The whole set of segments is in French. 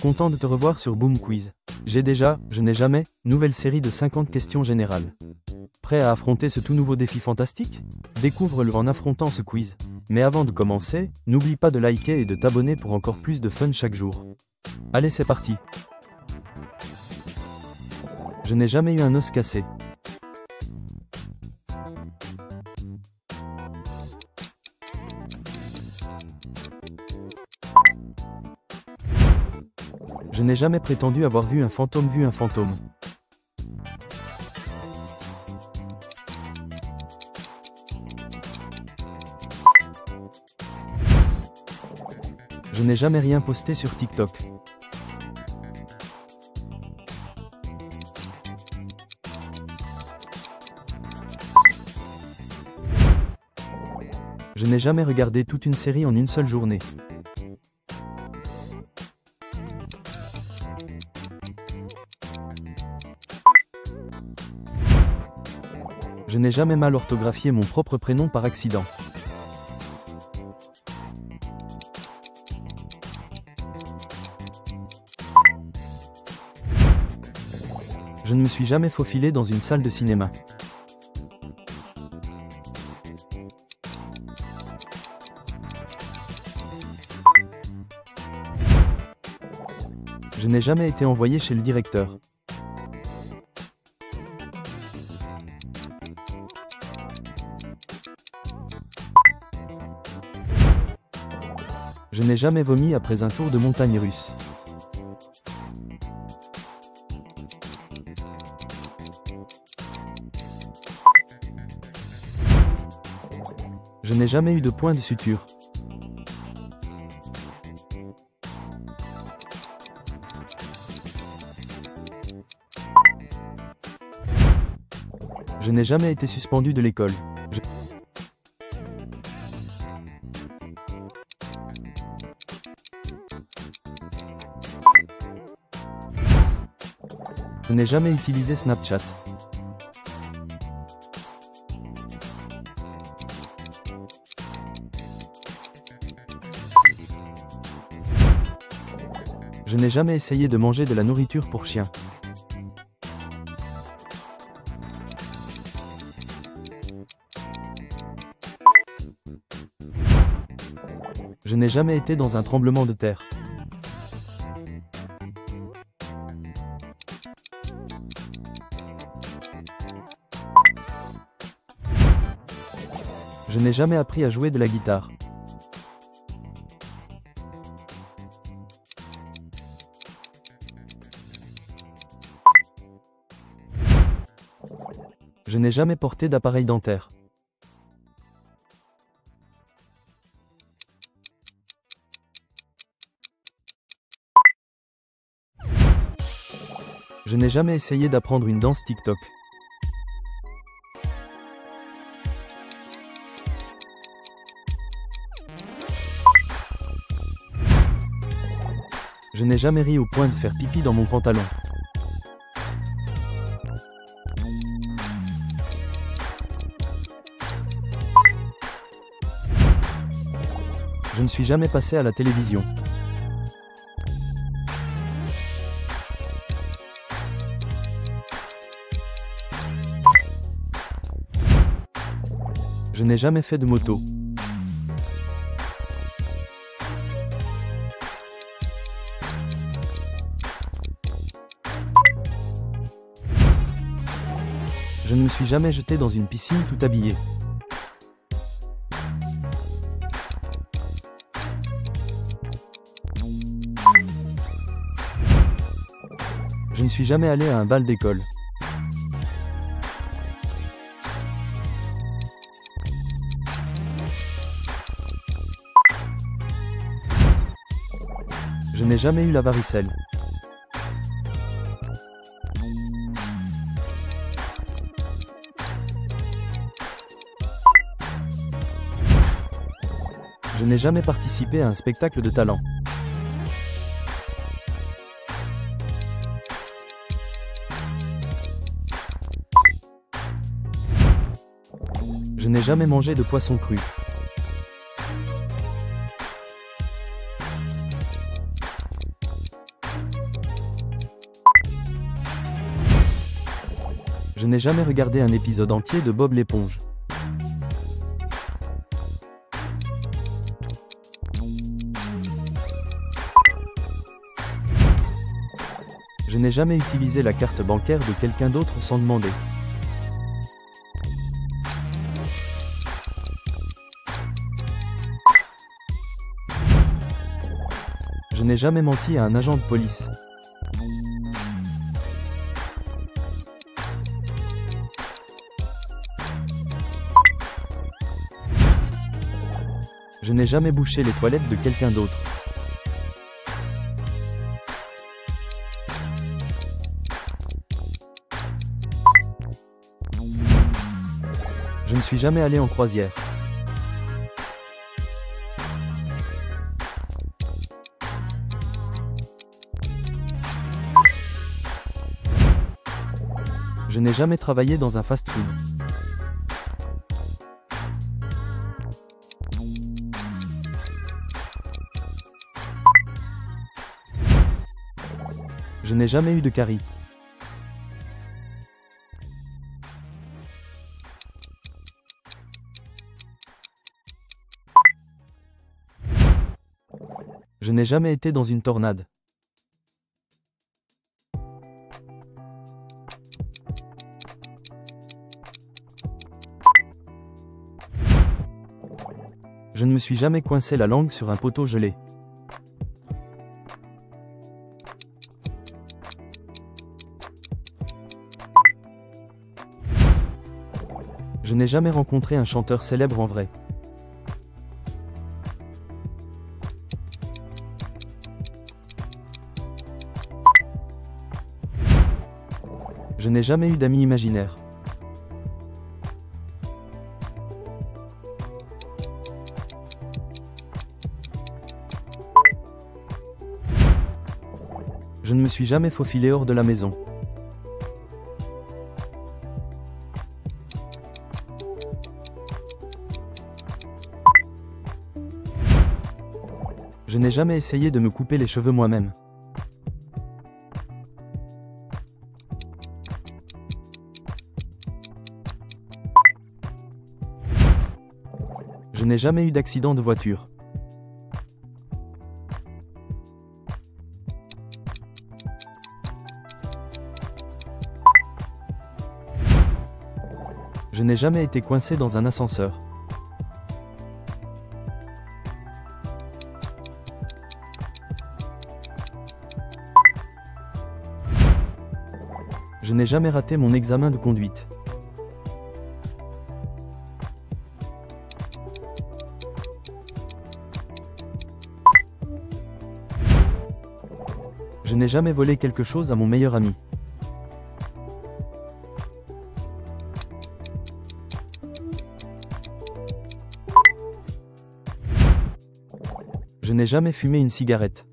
Content de te revoir sur Boom Quiz. Je n'ai jamais, nouvelle série de 50 questions générales. Prêt à affronter ce tout nouveau défi fantastique? Découvre-le en affrontant ce quiz. Mais avant de commencer, n'oublie pas de liker et de t'abonner pour encore plus de fun chaque jour. Allez, c'est parti. Je n'ai jamais eu un os cassé. Je n'ai jamais prétendu avoir vu un fantôme Je n'ai jamais rien posté sur TikTok. Je n'ai jamais regardé toute une série en une seule journée. Je n'ai jamais mal orthographié mon propre prénom par accident. Je ne me suis jamais faufilé dans une salle de cinéma. Je n'ai jamais été envoyé chez le directeur. Je n'ai jamais vomi après un tour de montagne russe. Je n'ai jamais eu de point de suture. Je n'ai jamais été suspendu de l'école. Je n'ai jamais utilisé Snapchat. Je n'ai jamais essayé de manger de la nourriture pour chien. Je n'ai jamais été dans un tremblement de terre. Je n'ai jamais appris à jouer de la guitare. Je n'ai jamais porté d'appareil dentaire. Je n'ai jamais essayé d'apprendre une danse TikTok. Je n'ai jamais ri au point de faire pipi dans mon pantalon. Je ne suis jamais passé à la télévision. Je n'ai jamais fait de moto. Je ne me suis jamais jeté dans une piscine tout habillé. Je ne suis jamais allé à un bal d'école. Je n'ai jamais eu la varicelle. Je n'ai jamais participé à un spectacle de talent. Je n'ai jamais mangé de poisson cru. Je n'ai jamais regardé un épisode entier de Bob l'éponge. Je n'ai jamais utilisé la carte bancaire de quelqu'un d'autre sans demander. Je n'ai jamais menti à un agent de police. Je n'ai jamais bouché les toilettes de quelqu'un d'autre. Je ne suis jamais allé en croisière. Je n'ai jamais travaillé dans un fast-food. Je n'ai jamais eu de carie. Je n'ai jamais été dans une tornade. Je ne me suis jamais coincé la langue sur un poteau gelé. Je n'ai jamais rencontré un chanteur célèbre en vrai. Je n'ai jamais eu d'amis imaginaires. Je ne me suis jamais faufilé hors de la maison. Je n'ai jamais essayé de me couper les cheveux moi-même. Je n'ai jamais eu d'accident de voiture. Je n'ai jamais été coincé dans un ascenseur. Je n'ai jamais raté mon examen de conduite. Je n'ai jamais volé quelque chose à mon meilleur ami. Je n'ai jamais fumé une cigarette.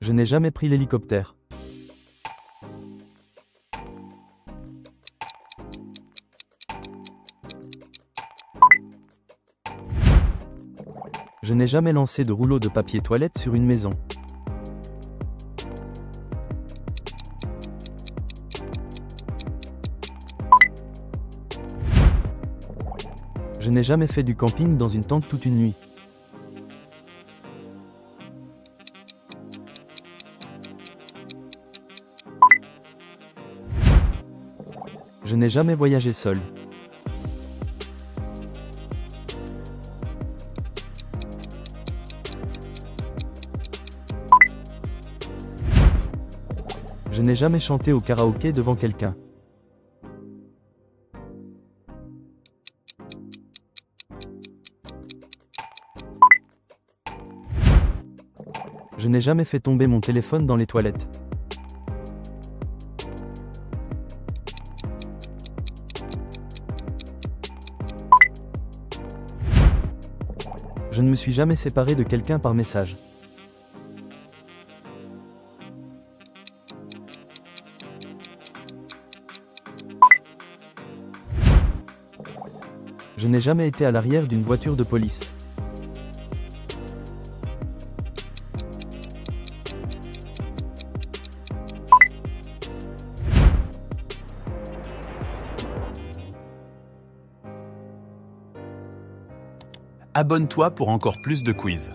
Je n'ai jamais pris l'hélicoptère. Je n'ai jamais lancé de rouleau de papier toilette sur une maison. Je n'ai jamais fait du camping dans une tente toute une nuit. Je n'ai jamais voyagé seul. Je n'ai jamais chanté au karaoké devant quelqu'un. Je n'ai jamais fait tomber mon téléphone dans les toilettes. Je ne me suis jamais séparé de quelqu'un par message. Je n'ai jamais été à l'arrière d'une voiture de police. abonne-toi pour encore plus de quiz.